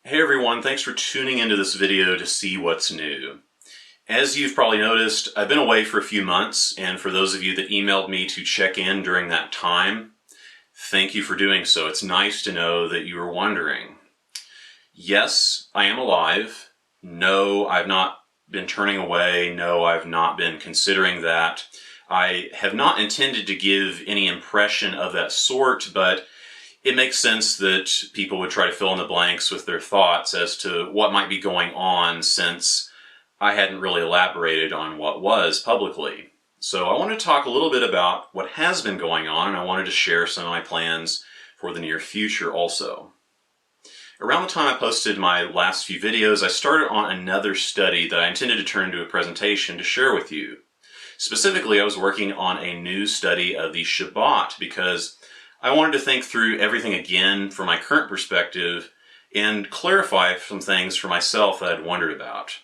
Hey everyone, thanks for tuning into this video to see what's new. As you've probably noticed, I've been away for a few months, and for those of you that emailed me to check in during that time, thank you for doing so. It's nice to know that you were wondering. Yes, I am alive. No, I've not been turning away. No, I've not been considering that. I have not intended to give any impression of that sort, but it makes sense that people would try to fill in the blanks with their thoughts as to what might be going on, since I hadn't really elaborated on what was publicly. So I want to talk a little bit about what has been going on, and I wanted to share some of my plans for the near future also. Around the time I posted my last few videos, I started on another study that I intended to turn into a presentation to share with you. Specifically, I was working on a new study of the Shabbat because I wanted to think through everything again from my current perspective and clarify some things for myself that I'd wondered about.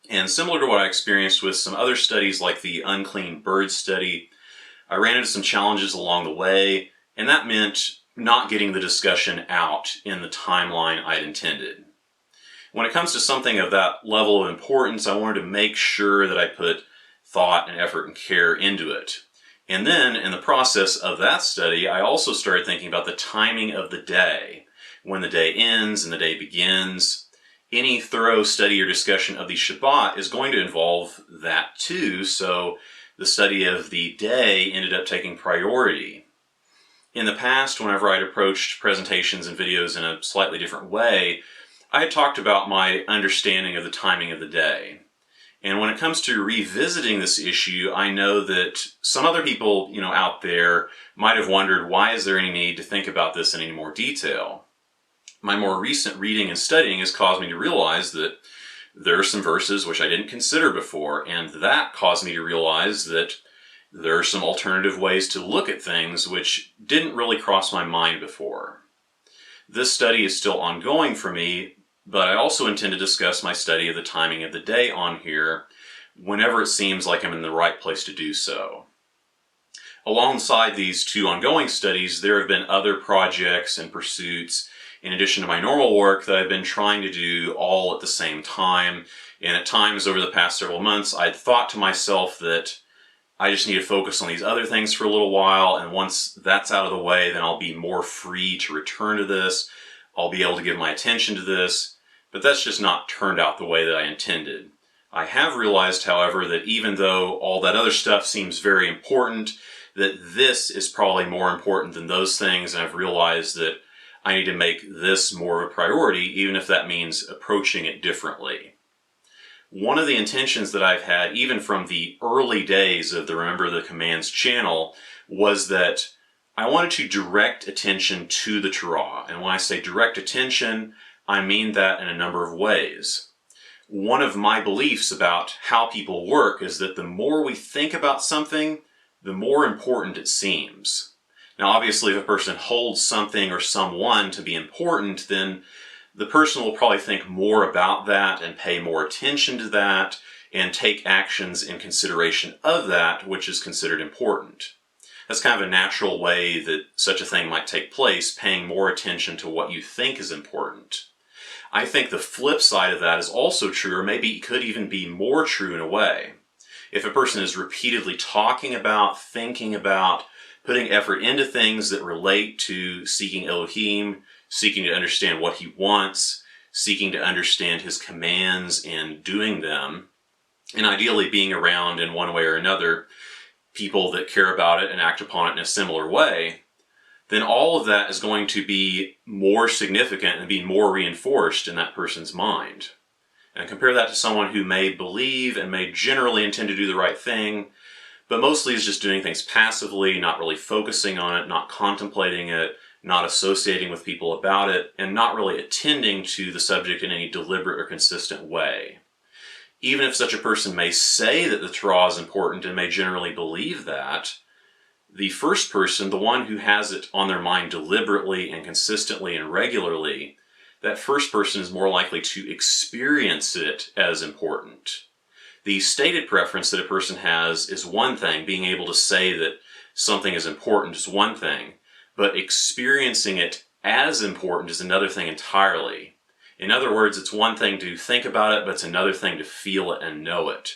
And similar to what I experienced with some other studies like the unclean bird study, I ran into some challenges along the way, and that meant not getting the discussion out in the timeline I'd intended. When it comes to something of that level of importance, I wanted to make sure that I put thought and effort and care into it. And then, in the process of that study, I also started thinking about the timing of the day, when the day ends and the day begins. Any thorough study or discussion of the Shabbat is going to involve that too, so the study of the day ended up taking priority. In the past, whenever I'd approached presentations and videos in a slightly different way, I had talked about my understanding of the timing of the day. And when it comes to revisiting this issue, I know that some other people, out there might have wondered, why is there any need to think about this in any more detail? My more recent reading and studying has caused me to realize that there are some verses which I didn't consider before, and that caused me to realize that there are some alternative ways to look at things which didn't really cross my mind before. This study is still ongoing for me, but I also intend to discuss my study of the timing of the day on here whenever it seems like I'm in the right place to do so. Alongside these two ongoing studies, there have been other projects and pursuits in addition to my normal work that I've been trying to do all at the same time. And at times over the past several months, I'd thought to myself that I just need to focus on these other things for a little while, and once that's out of the way, then I'll be more free to return to this. I'll be able to give my attention to this, but that's just not turned out the way that I intended. I have realized, however, that even though all that other stuff seems very important, that this is probably more important than those things, and I've realized that I need to make this more of a priority, even if that means approaching it differently. One of the intentions that I've had, even from the early days of the Remember the Commands channel, was that I wanted to direct attention to the Torah. And when I say direct attention, I mean that in a number of ways. One of my beliefs about how people work is that the more we think about something, the more important it seems. Now, obviously, if a person holds something or someone to be important, then the person will probably think more about that and pay more attention to that and take actions in consideration of that which is considered important. That's kind of a natural way that such a thing might take place, paying more attention to what you think is important. I think the flip side of that is also true, or maybe it could even be more true in a way. If a person is repeatedly talking about, thinking about, putting effort into things that relate to seeking Elohim, seeking to understand what he wants, seeking to understand his commands and doing them, and ideally being around in one way or another people that care about it and act upon it in a similar way, then all of that is going to be more significant and be more reinforced in that person's mind. And compare that to someone who may believe and may generally intend to do the right thing, but mostly is just doing things passively, not really focusing on it, not contemplating it, not associating with people about it, and not really attending to the subject in any deliberate or consistent way. Even if such a person may say that the Torah is important and may generally believe that, the first person, the one who has it on their mind deliberately and consistently and regularly, that first person is more likely to experience it as important. The stated preference that a person has is one thing. Being able to say that something is important is one thing, but experiencing it as important is another thing entirely. In other words, it's one thing to think about it, but it's another thing to feel it and know it.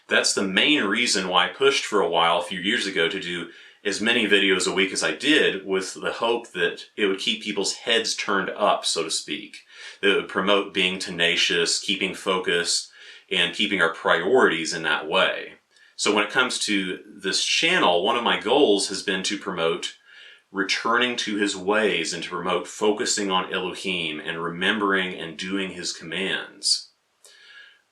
That's the main reason why I pushed for a while a few years ago to do as many videos a week as I did, with the hope that it would keep people's heads turned up, so to speak. That it would promote being tenacious, keeping focus, and keeping our priorities in that way. So when it comes to this channel, one of my goals has been to promote returning to his ways and to promote focusing on Elohim and remembering and doing his commands.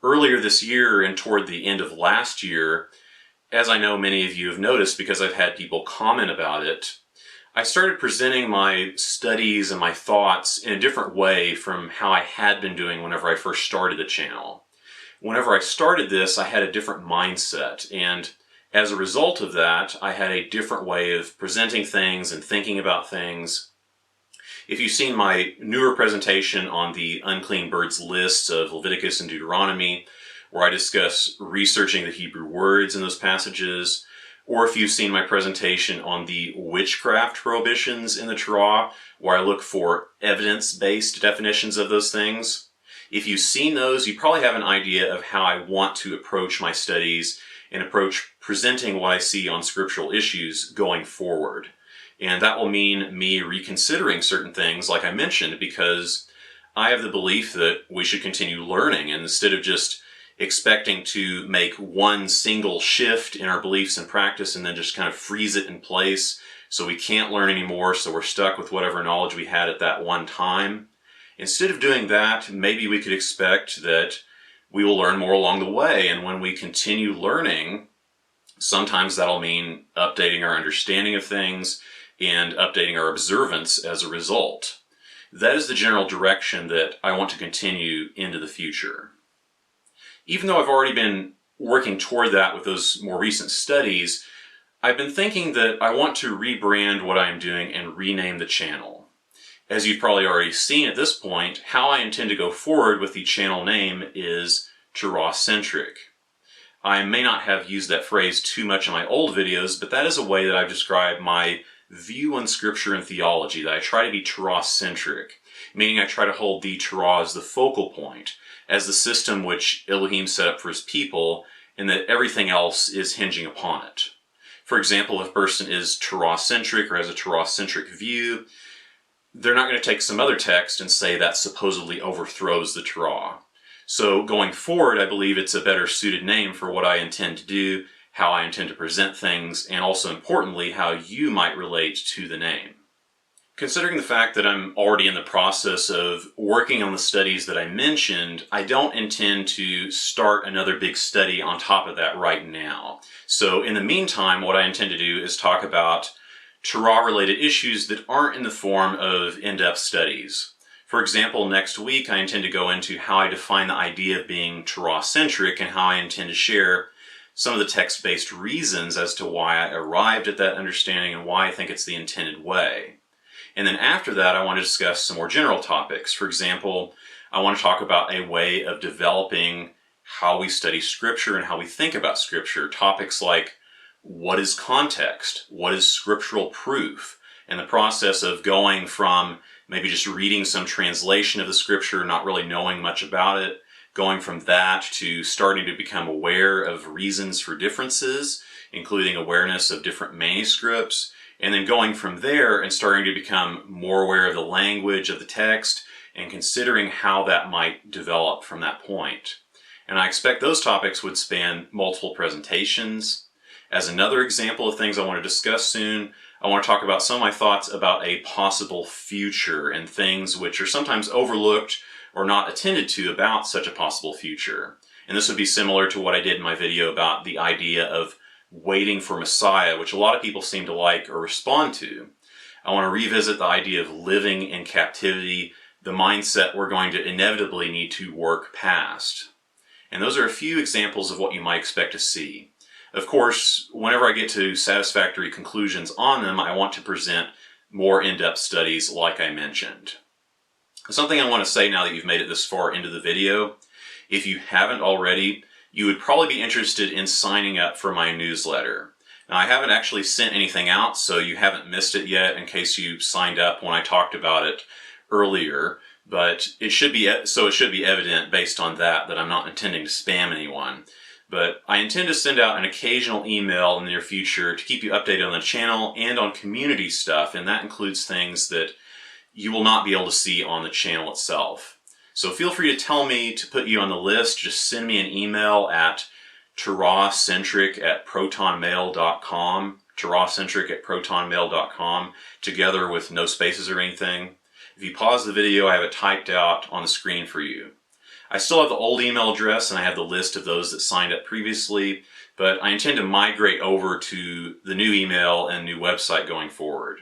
Earlier this year and toward the end of last year, as I know many of you have noticed because I've had people comment about it, I started presenting my studies and my thoughts in a different way from how I had been doing whenever I first started the channel. Whenever I started this, I had a different mindset, and as a result of that, I had a different way of presenting things and thinking about things. If you've seen my newer presentation on the unclean birds lists of Leviticus and Deuteronomy, where I discuss researching the Hebrew words in those passages, or if you've seen my presentation on the witchcraft prohibitions in the Torah, where I look for evidence-based definitions of those things, if you've seen those, you probably have an idea of how I want to approach my studies and approach presenting what I see on scriptural issues going forward. And that will mean me reconsidering certain things, like I mentioned, because I have the belief that we should continue learning, and instead of just expecting to make one single shift in our beliefs and practice and then just kind of freeze it in place so we can't learn anymore, so we're stuck with whatever knowledge we had at that one time. Instead of doing that, maybe we could expect that we will learn more along the way, and when we continue learning, sometimes that'll mean updating our understanding of things and updating our observance as a result. That is the general direction that I want to continue into the future. Even though I've already been working toward that with those more recent studies, I've been thinking that I want to rebrand what I'm doing and rename the channel. As you've probably already seen at this point, how I intend to go forward with the channel name is Torah-centric. I may not have used that phrase too much in my old videos, but that is a way that I've described my view on scripture and theology, that I try to be Torah-centric, meaning I try to hold the Torah as the focal point, as the system which Elohim set up for his people, and that everything else is hinging upon it. For example, if a person is Torah-centric or has a Torah-centric view, they're not going to take some other text and say that supposedly overthrows the Torah. So going forward, I believe it's a better suited name for what I intend to do, how I intend to present things, and also importantly, how you might relate to the name. Considering the fact that I'm already in the process of working on the studies that I mentioned, I don't intend to start another big study on top of that right now. So in the meantime, what I intend to do is talk about Torah-related issues that aren't in the form of in-depth studies. For example, next week I intend to go into how I define the idea of being Torah-centric and how I intend to share some of the text-based reasons as to why I arrived at that understanding and why I think it's the intended way. And then after that, I want to discuss some more general topics. For example, I want to talk about a way of developing how we study Scripture and how we think about Scripture. Topics like, what is context? What is scriptural proof? And the process of going from maybe just reading some translation of the Scripture, not really knowing much about it, going from that to starting to become aware of reasons for differences, including awareness of different manuscripts, and then going from there and starting to become more aware of the language of the text and considering how that might develop from that point. And I expect those topics would span multiple presentations. As another example of things I want to discuss soon, I want to talk about some of my thoughts about a possible future and things which are sometimes overlooked or not attended to about such a possible future. And this would be similar to what I did in my video about the idea of waiting for Messiah, which a lot of people seem to like or respond to. I want to revisit the idea of living in captivity, the mindset we're going to inevitably need to work past. And those are a few examples of what you might expect to see. Of course, whenever I get to satisfactory conclusions on them, I want to present more in-depth studies like I mentioned. Something I want to say now that you've made it this far into the video, if you haven't already, you would probably be interested in signing up for my newsletter. Now, I haven't actually sent anything out, so you haven't missed it yet in case you signed up when I talked about it earlier. but it should be evident based on that I'm not intending to spam anyone. But I intend to send out an occasional email in the near future to keep you updated on the channel and on community stuff, and that includes things that you will not be able to see on the channel itself. So feel free to tell me to put you on the list. Just send me an email at tarahcentric@protonmail.com, tarahcentric@protonmail.com, together with no spaces or anything. If you pause the video, I have it typed out on the screen for you. I still have the old email address and I have the list of those that signed up previously, but I intend to migrate over to the new email and new website going forward.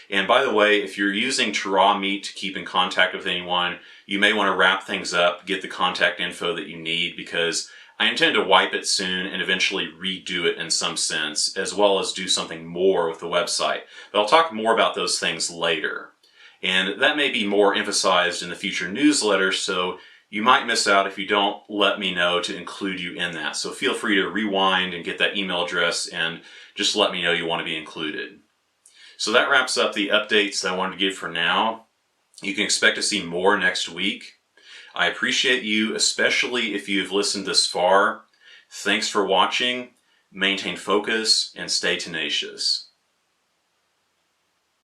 And by the way, if you're using Tarah Meet to keep in contact with anyone, you may want to wrap things up, get the contact info that you need, because I intend to wipe it soon and eventually redo it in some sense, as well as do something more with the website. But I'll talk more about those things later. And that may be more emphasized in the future newsletter, so you might miss out if you don't let me know to include you in that. So feel free to rewind and get that email address and just let me know you want to be included. So that wraps up the updates that I wanted to give for now. You can expect to see more next week. I appreciate you, especially if you've listened this far. Thanks for watching. Maintain focus and stay tenacious.